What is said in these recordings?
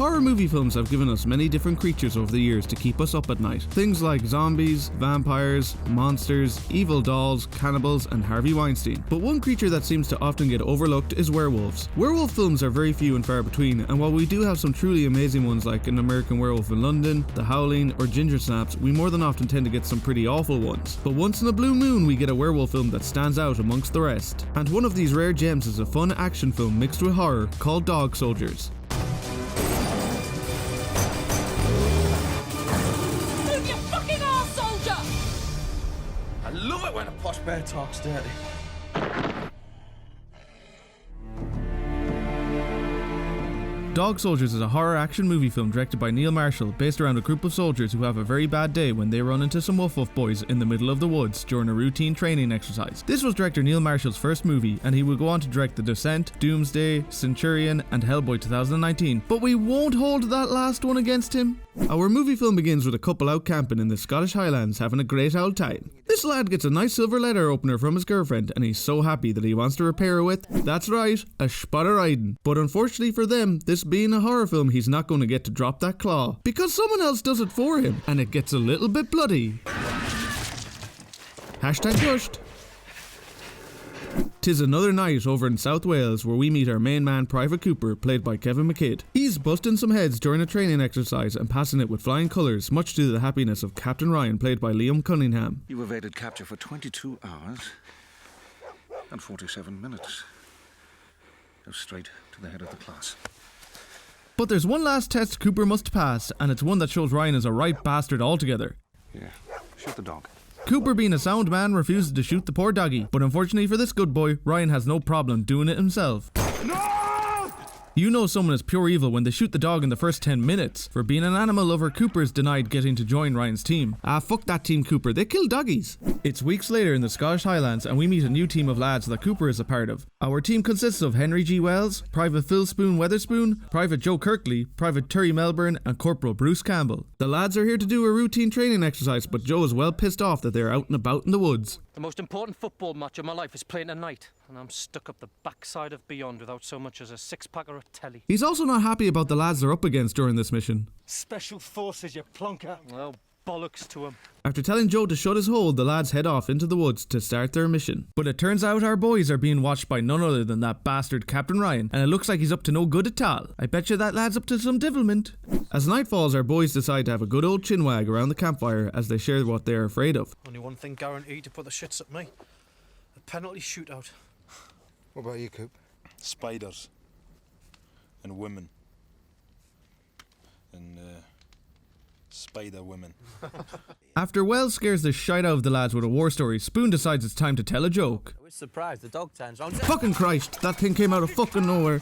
Horror movie films have given us many different creatures over the years to keep us up at night. Things like zombies, vampires, monsters, evil dolls, cannibals, and Harvey Weinstein. But one creature that seems to often get overlooked is werewolves. Werewolf films are very few and far between, and while we do have some truly amazing ones like An American Werewolf in London, The Howling, or Ginger Snaps, we more than often tend to get some pretty awful ones. But once in a blue moon we get a werewolf film that stands out amongst the rest. And one of these rare gems is a fun action film mixed with horror called Dog Soldiers. I love it when a posh bear talks dirty. Dog Soldiers is a horror action movie film directed by Neil Marshall, based around a group of soldiers who have a very bad day when they run into some Woof boys in the middle of the woods during a routine training exercise. This was director Neil Marshall's first movie, and he will go on to direct The Descent, Doomsday, Centurion, and Hellboy 2019, but we won't hold that last one against him. Our movie film begins with a couple out camping in the Scottish Highlands having a great old time. This lad gets a nice silver letter opener from his girlfriend, and he's so happy that he wants to repair her with, that's right, a spot of riding. But unfortunately for them, this being a horror film, he's not going to get to drop that claw, because someone else does it for him, and it gets a little bit bloody. Hashtag pushed. 'Tis another night over in South Wales where we meet our main man Private Cooper, played by Kevin McKidd. He's busting some heads during a training exercise and passing it with flying colours, much to the happiness of Captain Ryan, played by Liam Cunningham. You evaded capture for 22 hours and 47 minutes. Go straight to the head of the class. But there's one last test Cooper must pass, and it's one that shows Ryan is a right bastard altogether. Yeah, shoot the dog. Cooper, being a sound man, refuses to shoot the poor doggy, but unfortunately for this good boy, Ryan has no problem doing it himself. No! You know someone is pure evil when they shoot the dog in the first 10 minutes. For being an animal lover, Cooper is denied getting to join Ryan's team. Ah, fuck that team, Cooper, they kill doggies. It's weeks later in the Scottish Highlands, and we meet a new team of lads that Cooper is a part of. Our team consists of Henry G. Wells, Private Phil Spoon Weatherspoon, Private Joe Kirkley, Private Terry Melbourne, and Corporal Bruce Campbell. The lads are here to do a routine training exercise, but Joe is well pissed off that they're out and about in the woods. The most important football match of my life is playing tonight, and I'm stuck up the backside of beyond without so much as a six-pack or a telly. He's also not happy about the lads they're up against during this mission. Special forces, you plonker. Well, bollocks to him. After telling Joe to shut his hole, the lads head off into the woods to start their mission. But it turns out our boys are being watched by none other than that bastard Captain Ryan, and it looks like he's up to no good at all. I bet you that lad's up to some devilment. As night falls, our boys decide to have a good old chinwag around the campfire as they share what they're afraid of. Only one thing guaranteed to put the shits at me. A penalty shootout. What about you, Coop? Spiders. And women. And, spider women. After Wells scares the shite out of the lads with a war story, Spoon decides it's time to tell a joke. I was surprised the dog turns round. Fucking Christ, that thing came out of fucking nowhere.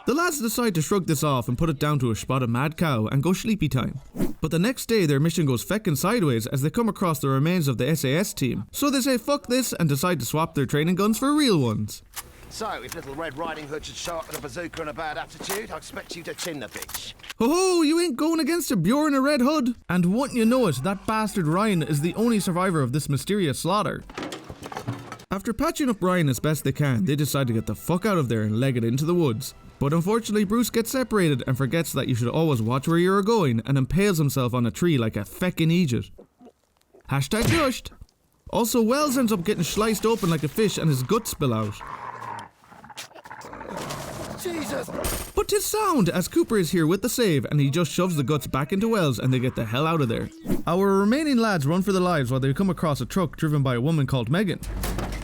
The lads decide to shrug this off and put it down to a spot of mad cow and go sleepy time. But the next day their mission goes feckin' sideways as they come across the remains of the SAS team. So they say fuck this and decide to swap their training guns for real ones. So, if Little Red Riding Hood should show up with a bazooka and a bad attitude, I expect you to chin the bitch. Ho ho, you ain't going against a Bjorn in a red hood. And wouldn't you know it, that bastard Ryan is the only survivor of this mysterious slaughter. After patching up Ryan as best they can, they decide to get the fuck out of there and leg it into the woods. But unfortunately Bruce gets separated and forgets that you should always watch where you're going and impales himself on a tree like a feckin' Egypt. Hashtag crushed. Also, Wells ends up getting sliced open like a fish and his guts spill out. Jesus! But 'tis sound as Cooper is here with the save and he just shoves the guts back into Wells and they get the hell out of there. Our remaining lads run for their lives while they come across a truck driven by a woman called Megan.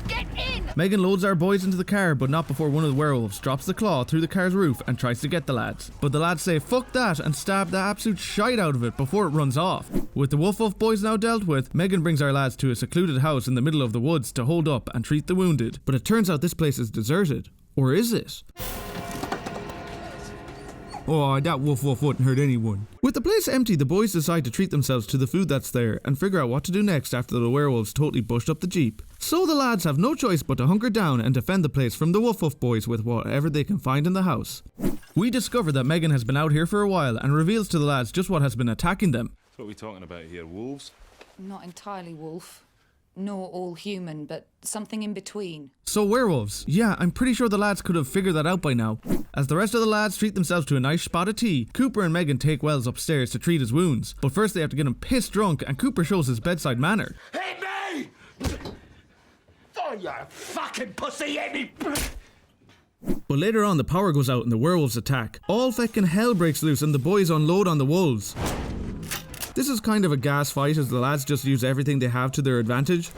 Get in! Megan loads our boys into the car, but not before one of the werewolves drops the claw through the car's roof and tries to get the lads. But the lads say fuck that and stab the absolute shite out of it before it runs off. With the Woof boys now dealt with, Megan brings our lads to a secluded house in the middle of the woods to hold up and treat the wounded. But it turns out this place is deserted. Or is it? Oh, that Woof wouldn't hurt anyone. With the place empty, the boys decide to treat themselves to the food that's there and figure out what to do next after the werewolves totally bushed up the jeep. So the lads have no choice but to hunker down and defend the place from the Woof boys with whatever they can find in the house. We discover that Megan has been out here for a while and reveals to the lads just what has been attacking them. What are we talking about here, wolves? Not entirely wolf. nor all human, but something in between. So werewolves. Yeah, I'm pretty sure the lads could have figured that out by now. As the rest of the lads treat themselves to a nice spot of tea, Cooper and Megan take Wells upstairs to treat his wounds. But first they have to get him pissed drunk, and Cooper shows his bedside manner. Hit me! Oh, you fucking pussy, hit me! But later on the power goes out and the werewolves attack. All feckin' hell breaks loose and the boys unload on the wolves. This is kind of a gas fight as the lads just use everything they have to their advantage.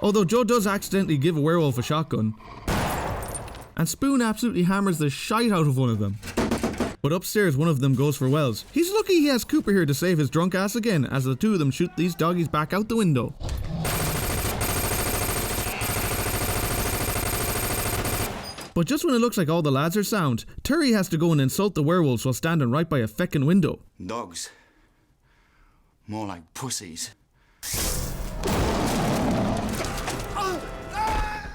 Although Joe does accidentally give a werewolf a shotgun. And Spoon absolutely hammers the shite out of one of them. But upstairs one of them goes for Wells. He's lucky he has Cooper here to save his drunk ass again as the two of them shoot these doggies back out the window. But just when it looks like all the lads are sound, Terry has to go and insult the werewolves while standing right by a feckin' window. Dogs. More like pussies.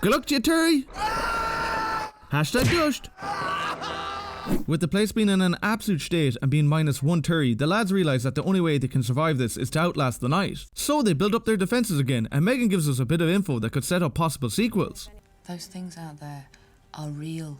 Good luck to you, Terry! Hashtag dushed! With the place being in an absolute state and being -1 Terry, the lads realise that the only way they can survive this is to outlast the night. So they build up their defences again, and Megan gives us a bit of info that could set up possible sequels. Those things out there are real.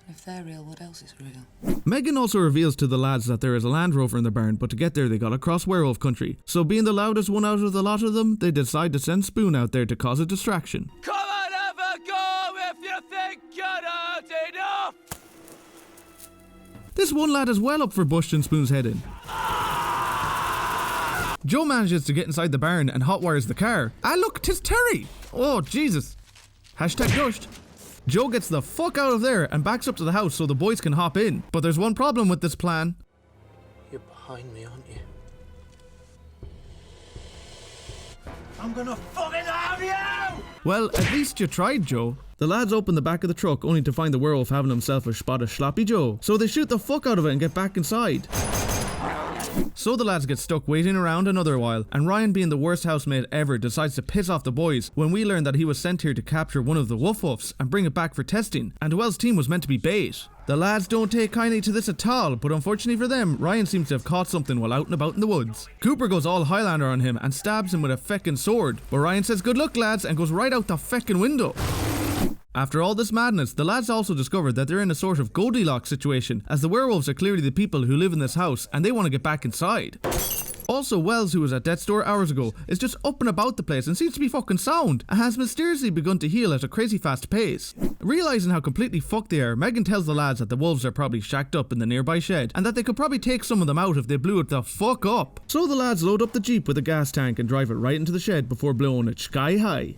And if they're real, what else is real? Megan also reveals to the lads that there is a Land Rover in the barn, but to get there they gotta cross werewolf country. So being the loudest one out of the lot of them, they decide to send Spoon out there to cause a distraction. Come and have a go if you think you're not enough! This one lad is well up for bushing Spoon's head in. Joe manages to get inside the barn and hotwires the car. Ah look, 'tis Terry! Oh Jesus. Hashtag dushed. Joe gets the fuck out of there and backs up to the house so the boys can hop in. But there's one problem with this plan. You're behind me, aren't you? I'm gonna fucking have you! Well, at least you tried, Joe. The lads open the back of the truck only to find the werewolf having himself a spot of sloppy Joe. So they shoot the fuck out of it and get back inside. So the lads get stuck waiting around another while, and Ryan, being the worst housemate ever, decides to piss off the boys when we learn that he was sent here to capture one of the Woofs and bring it back for testing, and Wells' team was meant to be bait. The lads don't take kindly to this at all, but unfortunately for them, Ryan seems to have caught something while out and about in the woods. Cooper goes all Highlander on him and stabs him with a feckin' sword, but Ryan says good luck lads and goes right out the feckin' window. After all this madness, the lads also discover that they're in a sort of Goldilocks situation, as the werewolves are clearly the people who live in this house and they want to get back inside. Also, Wells, who was at death's door hours ago, is just up and about the place and seems to be fucking sound, and has mysteriously begun to heal at a crazy fast pace. Realising how completely fucked they are, Megan tells the lads that the wolves are probably shacked up in the nearby shed, and that they could probably take some of them out if they blew it the fuck up. So the lads load up the Jeep with a gas tank and drive it right into the shed before blowing it sky high.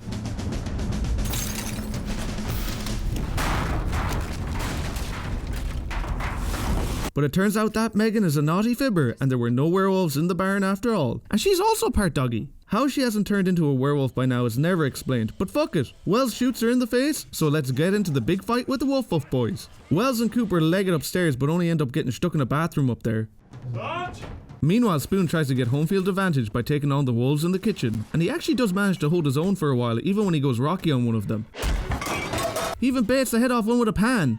But it turns out that Megan is a naughty fibber and there were no werewolves in the barn after all. And she's also part doggy. How she hasn't turned into a werewolf by now is never explained, but fuck it. Wells shoots her in the face, so let's get into the big fight with the Woof boys. Wells and Cooper leg it upstairs but only end up getting stuck in a bathroom up there. What? Meanwhile, Spoon tries to get home field advantage by taking on the wolves in the kitchen, and he actually does manage to hold his own for a while, even when he goes Rocky on one of them. He even baits the head off one with a pan.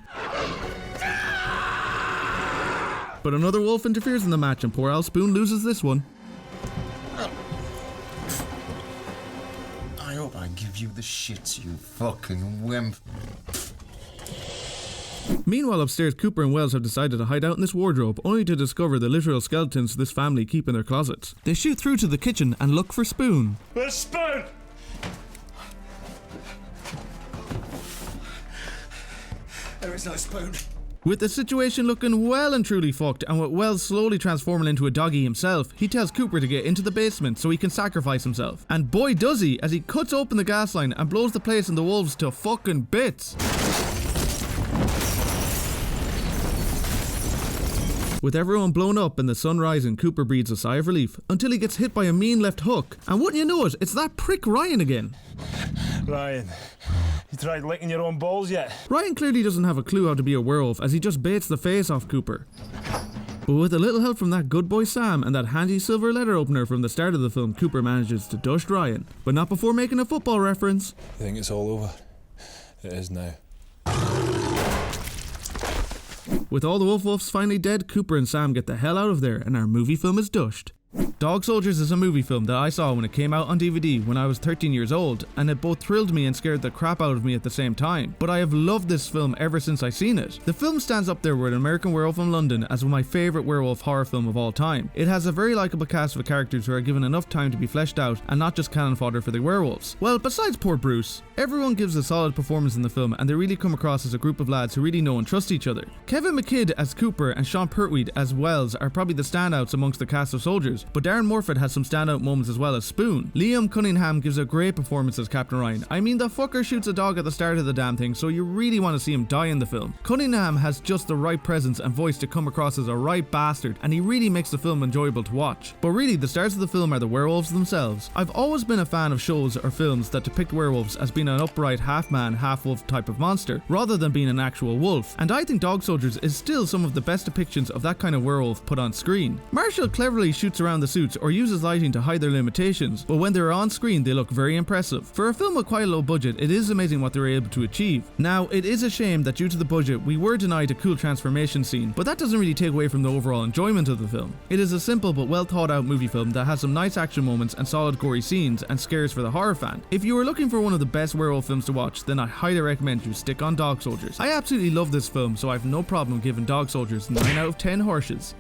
But another wolf interferes in the match and poor Al Spoon loses this one. I hope I give you the shits, you fucking wimp. Meanwhile upstairs, Cooper and Wells have decided to hide out in this wardrobe, only to discover the literal skeletons this family keep in their closets. They shoot through to the kitchen and look for Spoon. Where's Spoon? There is no Spoon. With the situation looking well and truly fucked, and with Wells slowly transforming into a doggy himself, he tells Cooper to get into the basement so he can sacrifice himself. And boy does he, as he cuts open the gas line and blows the place and the wolves to fucking bits. With everyone blown up and the sun rising, Cooper breathes a sigh of relief until he gets hit by a mean left hook. And wouldn't you know it, it's that prick Ryan again. Ryan, you tried licking your own balls yet? Ryan clearly doesn't have a clue how to be a werewolf as he just baits the face off Cooper. But with a little help from that good boy Sam and that handy silver letter opener from the start of the film, Cooper manages to dust Ryan. But not before making a football reference. I think it's all over. It is now. With all the Woofs finally dead, Cooper and Sam get the hell out of there and our movie film is dushed. Dog Soldiers is a movie film that I saw when it came out on DVD when I was 13 years old, and it both thrilled me and scared the crap out of me at the same time, but I have loved this film ever since I seen it. The film stands up there with American Werewolf in London as my favourite werewolf horror film of all time. It has a very likeable cast of characters who are given enough time to be fleshed out and not just cannon fodder for the werewolves. Well, besides poor Bruce, everyone gives a solid performance in the film, and they really come across as a group of lads who really know and trust each other. Kevin McKidd as Cooper and Sean Pertwee as Wells are probably the standouts amongst the cast of soldiers, but Darren Morford has some standout moments as well as Spoon. Liam Cunningham gives a great performance as Captain Ryan. I mean, the fucker shoots a dog at the start of the damn thing, so you really want to see him die in the film. Cunningham has just the right presence and voice to come across as a right bastard, and he really makes the film enjoyable to watch. But really, the stars of the film are the werewolves themselves. I've always been a fan of shows or films that depict werewolves as being an upright half-man, half-wolf type of monster, rather than being an actual wolf, and I think Dog Soldiers is still some of the best depictions of that kind of werewolf put on screen. Marshall cleverly shoots around the suits or uses lighting to hide their limitations, but when they're on screen they look very impressive. For a film with quite a low budget, it is amazing what they were able to achieve. Now, it is a shame that due to the budget we were denied a cool transformation scene, but that doesn't really take away from the overall enjoyment of the film. It is a simple but well thought out movie film that has some nice action moments and solid gory scenes and scares for the horror fan. If you are looking for one of the best werewolf films to watch, then I highly recommend you stick on Dog Soldiers. I absolutely love this film, so I have no problem giving Dog Soldiers 9 out of 10 Horshes.